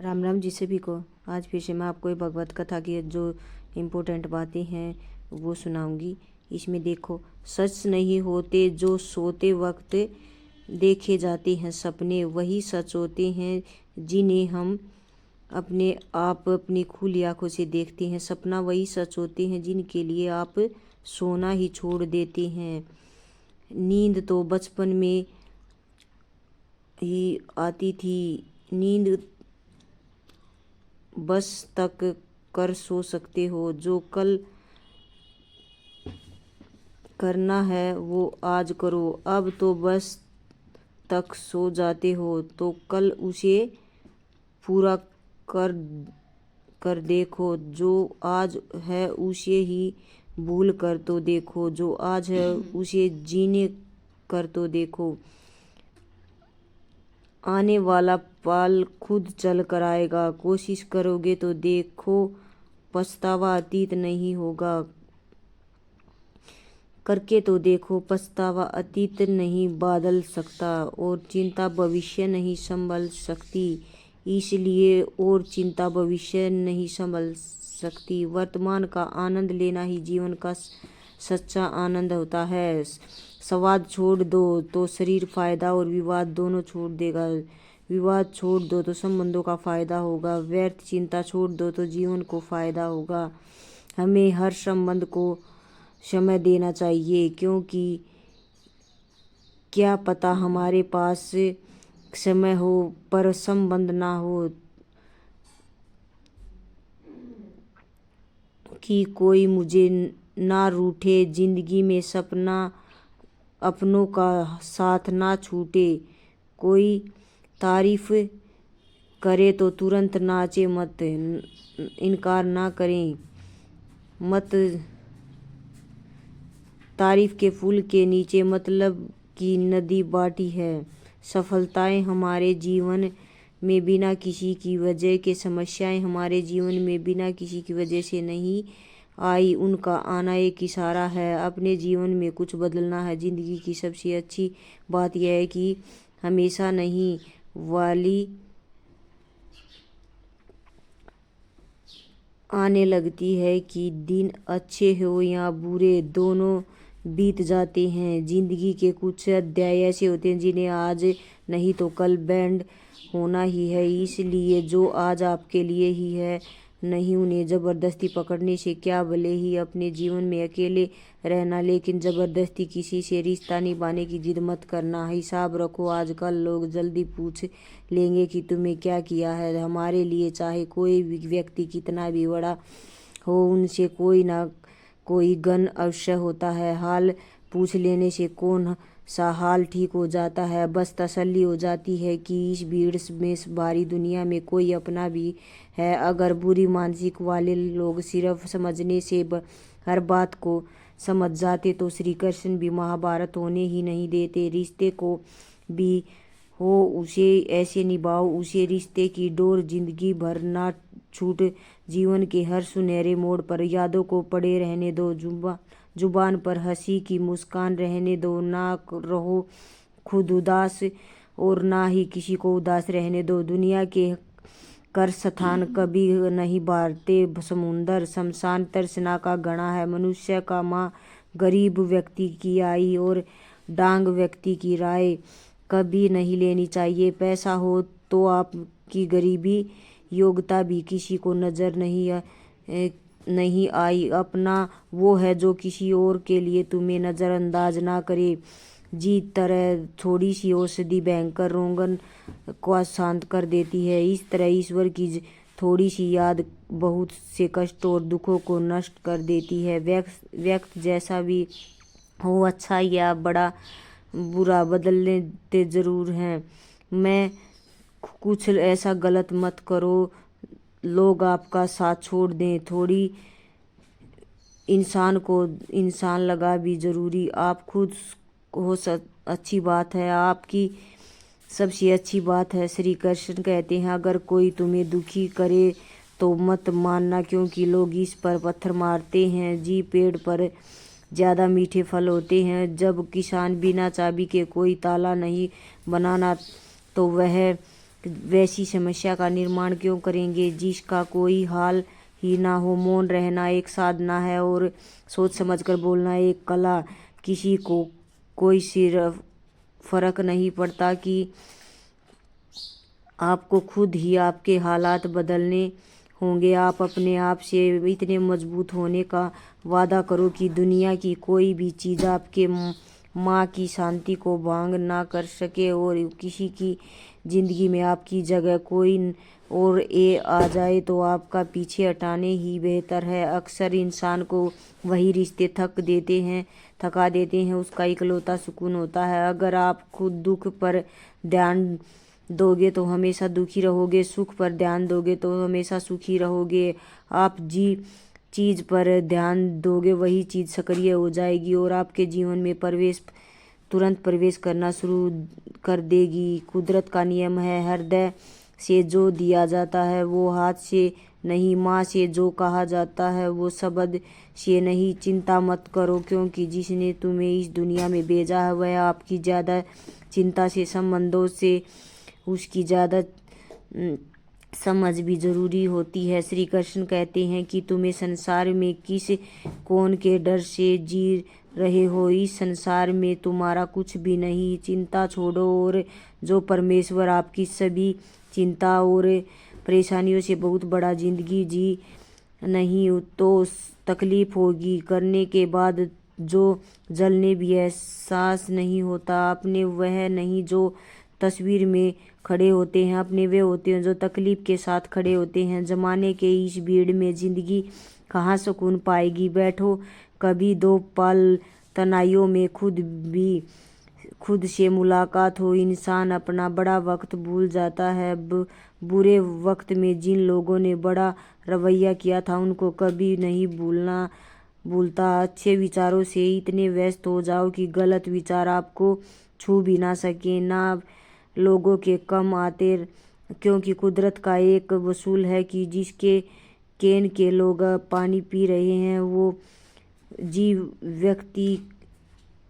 राम राम जी सभी को। आज फिर से मैं आपको एक भगवत कथा की जो इम्पोर्टेंट बातें हैं वो सुनाऊंगी। इसमें देखो, सच नहीं होते जो सोते वक्त देखे जाते हैं सपने, वही सच होते हैं जिन्हें हम अपने आप अपनी खुली आंखों से देखते हैं। सपना वही सच होते हैं जिनके लिए आप सोना ही छोड़ देते हैं। नींद तो बचपन में ही आती थी, नींद बस तक कर सो सकते हो। जो कल करना है वो आज करो, अब तो बस तक सो जाते हो तो कल उसे पूरा कर कर देखो। जो आज है उसे ही भूल कर तो देखो, जो आज है उसे जीने कर तो देखो। आने वाला पल खुद चल कर आएगा, कोशिश करोगे तो देखो पछतावा अतीत नहीं होगा। करके तो देखो, पछतावा अतीत नहीं बदल सकता और चिंता भविष्य नहीं संभल सकती। इसलिए और चिंता भविष्य नहीं संभल सकती। वर्तमान का आनंद लेना ही जीवन का सच्चा आनंद होता है। संवाद छोड़ दो तो शरीर फायदा और विवाद दोनों छोड़ देगा। विवाद छोड़ दो तो संबंधों का फायदा होगा। व्यर्थ चिंता छोड़ दो तो जीवन को फायदा होगा। हमें हर संबंध को समय देना चाहिए, क्योंकि क्या पता हमारे पास समय हो पर संबंध ना हो, कि कोई मुझे ना रूठे, जिंदगी में सपना अपनों का साथ ना छूटे। कोई तारीफ करे तो तुरंत नाचे मत, इनकार ना करें मत। तारीफ के फूल के नीचे मतलब की नदी बाटी है। सफलताएं हमारे जीवन में बिना किसी की वजह के, समस्याएं हमारे जीवन में बिना किसी की वजह से नहीं आई, उनका आना एक इशारा है। अपने जीवन में कुछ बदलना है। जिंदगी की सबसे अच्छी बात यह है कि हमेशा नहीं वाली आने लगती है कि दिन अच्छे हो या बुरे दोनों बीत जाते हैं। जिंदगी के कुछ अध्याय ऐसे होते हैं जिन्हें आज नहीं तो कल बैंड होना ही है। इसलिए जो आज आपके लिए ही है नहीं उन्हें जबरदस्ती पकड़ने से क्या, भले ही अपने जीवन में अकेले रहना, लेकिन जबरदस्ती किसी से रिश्ता निभाने की जिद मत करना। हिसाब रखो, आजकल लोग जल्दी पूछ लेंगे कि तुमने क्या किया है हमारे लिए। चाहे कोई भी व्यक्ति कितना भी बड़ा हो, उनसे कोई ना कोई गन अवश्य होता है। हाल पूछ लेने से कौन सा हाल ठीक हो जाता है। बस तसल्ली हो जाती है कि इस भीड़ में भारी दुनिया में कोई अपना भी है। अगर बुरी मानसिक वाले लोग सिर्फ समझने से हर बात को समझ जाते तो श्री कृष्ण भी महाभारत होने ही नहीं देते। रिश्ते को भी हो उसे ऐसे निभाओ, उसे रिश्ते की डोर जिंदगी भर ना छूट। जीवन के हर सुनहरे मोड़ पर यादों को पड़े रहने दो। जुबान पर हंसी की मुस्कान रहने दो। ना रहो खुद उदास और ना ही किसी को उदास रहने दो। दुनिया के कर स्थान कभी नहीं भारते समुंदर, शमशान तर्सना का गणा है। मनुष्य का माँ गरीब व्यक्ति की आई और डांग व्यक्ति की राय कभी नहीं लेनी चाहिए। पैसा हो तो आपकी गरीबी योग्यता भी किसी को नजर नहीं आई। अपना वो है जो किसी और के लिए तुम्हें नजरअंदाज ना करे। जी तरह थोड़ी सी औषधि भयंकर रोगन को शांत कर देती है, इस तरह ईश्वर की थोड़ी सी याद बहुत से कष्ट और दुखों को नष्ट कर देती है। व्यक्त जैसा भी हो, अच्छा या बड़ा बुरा, बदलते जरूर हैं। मैं कुछ ऐसा गलत मत करो लोग आपका साथ छोड़ दें। थोड़ी इंसान को इंसान लगा भी जरूरी आप खुद हो। अच्छी बात है, आपकी सबसे अच्छी बात है। श्री कृष्ण कहते हैं, अगर कोई तुम्हें दुखी करे तो मत मानना, क्योंकि लोग इस पर पत्थर मारते हैं। जी पेड़ पर ज़्यादा मीठे फल होते हैं। जब किसान बिना चाबी के कोई ताला नहीं बनाना तो वह वैसी समस्या का निर्माण क्यों करेंगे जिसका कोई हाल ही ना हो। मौन रहना एक साधना है और सोच समझकर बोलना एक कला। किसी को कोई सिर्फ फर्क नहीं पड़ता कि आपको खुद ही आपके हालात बदलने होंगे। आप अपने आप से इतने मजबूत होने का वादा करो कि दुनिया की कोई भी चीज़ आपके माँ की शांति को भंग ना कर सके और किसी की ज़िंदगी में आपकी जगह कोई और आ जाए तो आपका पीछे हटाने ही बेहतर है। अक्सर इंसान को वही रिश्ते थका देते हैं उसका इकलौता सुकून होता है। अगर आप खुद दुख पर ध्यान दोगे तो हमेशा दुखी रहोगे, सुख पर ध्यान दोगे तो हमेशा सुखी रहोगे। आप चीज़ पर ध्यान दोगे वही चीज़ सक्रिय हो जाएगी और आपके जीवन में तुरंत प्रवेश करना शुरू कर देगी। कुदरत का नियम है, हृदय से जो दिया जाता है वो हाथ से नहीं, माँ से जो कहा जाता है वो शब्द से नहीं। चिंता मत करो क्योंकि जिसने तुम्हें इस दुनिया में भेजा है वह आपकी ज़्यादा चिंता से संबंधों से उसकी ज़्यादा समझ भी जरूरी होती है। श्री कृष्ण कहते हैं कि तुम्हें संसार में किस कौन के डर से जी रहे हो, इस संसार में तुम्हारा कुछ भी नहीं। चिंता छोड़ो और जो परमेश्वर आपकी सभी चिंता और परेशानियों से बहुत बड़ा जिंदगी जी नहीं तो तकलीफ होगी करने के बाद जो जलने भी एहसास नहीं होता। अपने वह नहीं जो तस्वीर में खड़े होते हैं, अपने वे होते हैं जो तकलीफ के साथ खड़े होते हैं। जमाने के इस भीड़ में जिंदगी कहाँ सुकून पाएगी। बैठो कभी दो पल तन्हाइयों में खुद से मुलाकात हो। इंसान अपना बड़ा वक्त भूल जाता है। बुरे वक्त में जिन लोगों ने बड़ा रवैया किया था उनको कभी नहीं भूलता। अच्छे विचारों से इतने व्यस्त हो जाओ कि गलत विचार आपको छू भी ना सके। ना लोगों के कम आते क्योंकि कुदरत का एक वसूल है कि जिसके केन के लोग पानी पी रहे हैं वो व्यक्ति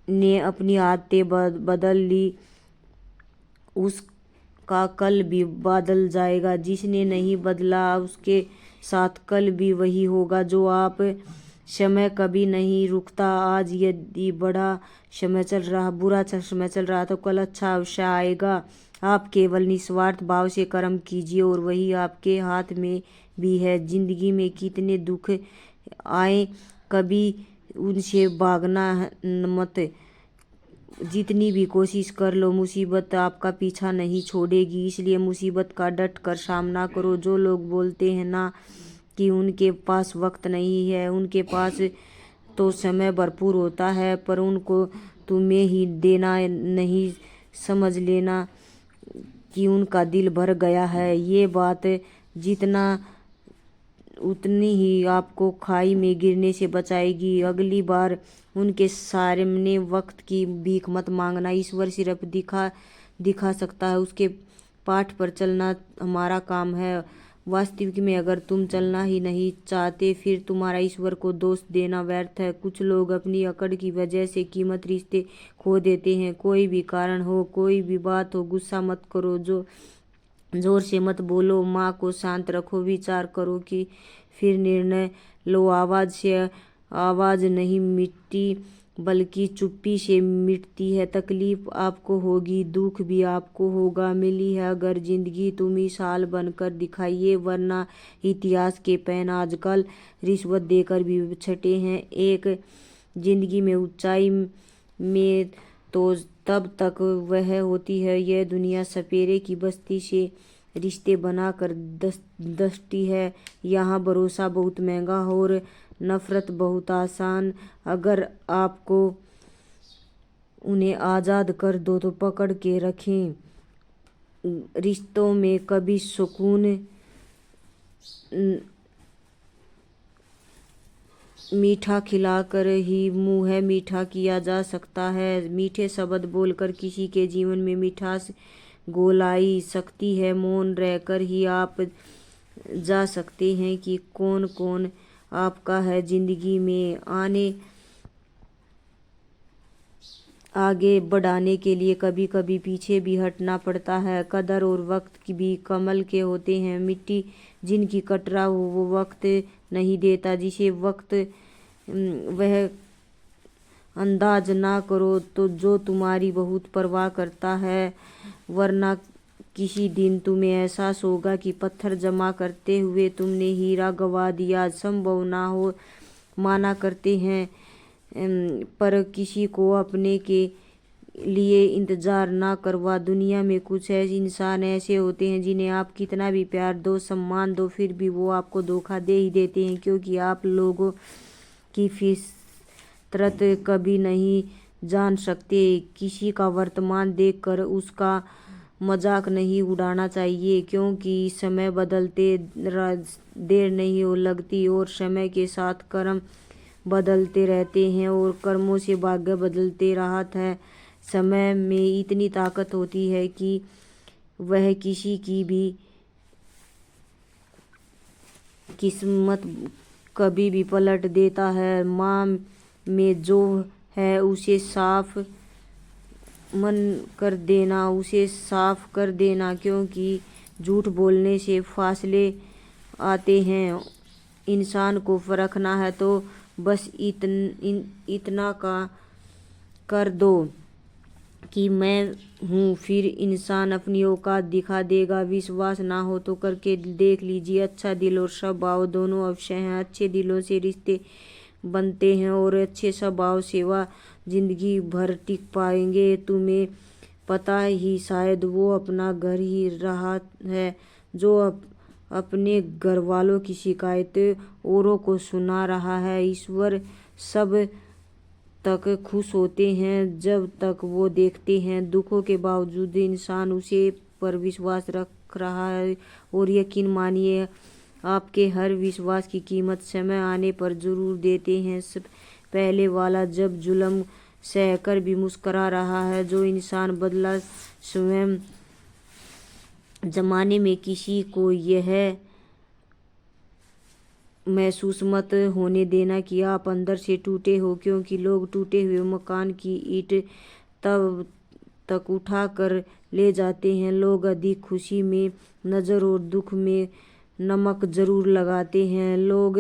ने अपनी आदतें बदल ली उसका कल भी बदल जाएगा। जिसने नहीं बदला उसके साथ कल भी वही होगा जो आप। समय कभी नहीं रुकता। आज यदि बुरा समय चल रहा तो कल अच्छा अवसर आएगा। आप केवल निस्वार्थ भाव से कर्म कीजिए और वही आपके हाथ में भी है। जिंदगी में कितने दुख आए कभी उनसे भागना मत। जितनी भी कोशिश कर लो मुसीबत आपका पीछा नहीं छोड़ेगी, इसलिए मुसीबत का डट कर सामना करो। जो लोग बोलते हैं ना कि उनके पास वक्त नहीं है, उनके पास तो समय भरपूर होता है पर उनको तुम्हें ही देना नहीं। समझ लेना कि उनका दिल भर गया है। ये बात जितना उतनी ही आपको खाई में गिरने से बचाएगी। अगली बार उनके सामने वक्त की भीख मत मांगना। ईश्वर सिर्फ दिखा सकता है, उसके पाठ पर चलना हमारा काम है। वास्तविक में अगर तुम चलना ही नहीं चाहते फिर तुम्हारा ईश्वर को दोष देना व्यर्थ है। कुछ लोग अपनी अकड़ की वजह से कीमती रिश्ते खो देते हैं। कोई भी कारण हो, कोई भी बात हो, गुस्सा मत करो, जोर से मत बोलो, माँ को शांत रखो, विचार करो कि फिर निर्णय लो। आवाज नहीं मिटती बल्कि चुप्पी से मिटती है। तकलीफ आपको होगी, दुख भी आपको होगा। मिली है अगर जिंदगी तुम मिसाल बनकर दिखाइए, वरना इतिहास के पेन आजकल रिश्वत देकर भी छटे हैं। एक जिंदगी में ऊंचाई में तो तब तक वह होती है यह दुनिया सपेरे की बस्ती से रिश्ते बनाकर दसती है। यहाँ भरोसा बहुत महंगा और नफरत बहुत आसान। अगर आपको उन्हें आज़ाद कर दो तो पकड़ के रखें। रिश्तों में कभी सुकून मीठा खिलाकर ही मुँह मीठा किया जा सकता है। मीठे शब्द बोलकर किसी के जीवन में मिठास घोलाई सकती है। मौन रहकर ही आप जा सकते हैं कि कौन कौन आपका है। जिंदगी में आगे बढ़ाने के लिए कभी कभी पीछे भी हटना पड़ता है। कदर और वक्त की भी कमल के होते हैं। मिट्टी जिनकी कतरा हो वो वक्त नहीं देता। जिसे वक्त वह अंदाज ना करो तो जो तुम्हारी बहुत परवाह करता है, वरना किसी दिन तुम्हें एहसास होगा कि पत्थर जमा करते हुए तुमने हीरा गंवा दिया। संभव ना हो माना करते हैं, पर किसी को अपने के लिए इंतजार ना करवा। दुनिया में कुछ ऐसे इंसान ऐसे होते हैं जिन्हें आप कितना भी प्यार दो, सम्मान दो, फिर भी वो आपको धोखा दे ही देते हैं, क्योंकि आप लोगों की फितरत कभी नहीं जान सकते। किसी का वर्तमान देखकर उसका मजाक नहीं उड़ाना चाहिए, क्योंकि समय बदलते देर नहीं हो लगती और समय के साथ कर्म बदलते रहते हैं और कर्मों से भाग्य बदलते रहता है। समय में इतनी ताकत होती है कि वह किसी की भी किस्मत कभी भी पलट देता है। माँ में जो है उसे साफ मन कर देना, उसे साफ कर देना, क्योंकि झूठ बोलने से फासले आते हैं। इंसान को परखना है तो बस इतना का कर दो कि मैं हूँ, फिर इंसान अपनी औकात दिखा देगा। विश्वास ना हो तो करके देख लीजिए। अच्छा दिल और स्वभाव दोनों अवश्य हैं। अच्छे दिलों से रिश्ते बनते हैं और अच्छे स्वभाव सेवा जिंदगी भर टिक पाएंगे। तुम्हें पता ही शायद वो अपना घर ही रहा है जो अपने घर वालों की शिकायतें औरों को सुना रहा है। ईश्वर सब तक खुश होते हैं जब तक वो देखते हैं दुखों के बावजूद इंसान उसे पर विश्वास रख रहा है। और यकीन मानिए, आपके हर विश्वास की कीमत समय आने पर जरूर देते हैं। पहले वाला जब जुल्म सहकर भी मुस्करा रहा है, जो इंसान बदला स्वयं। जमाने में किसी को यह महसूस मत होने देना कि आप अंदर से टूटे हो, क्योंकि लोग टूटे हुए मकान की ईंट तब तक उठा कर ले जाते हैं। लोग अधिक खुशी में नज़र और दुख में नमक जरूर लगाते हैं। लोग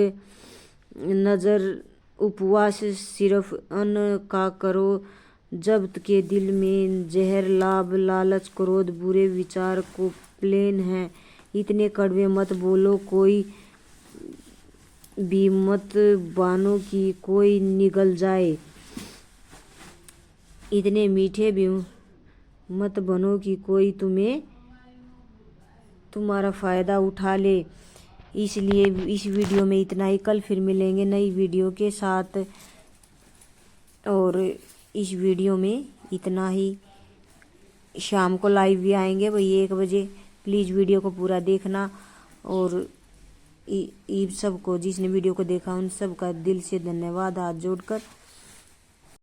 नज़र उपवास सिर्फ अन्न का करो, जब्त के दिल में जहर लाभ लालच क्रोध बुरे विचार को प्लेन है। इतने कड़वे मत बोलो कोई भी मत बानो कि कोई निगल जाए। इतने मीठे भी मत बनो कि कोई तुम्हारा फ़ायदा उठा ले। इसलिए इस वीडियो में इतना ही। कल फिर मिलेंगे नई वीडियो के साथ, और इस वीडियो में इतना ही। शाम को लाइव भी आएंगे वही 1 बजे। प्लीज़ वीडियो को पूरा देखना, और सबको जिसने वीडियो को देखा उन सब का दिल से धन्यवाद हाथ जोड़कर।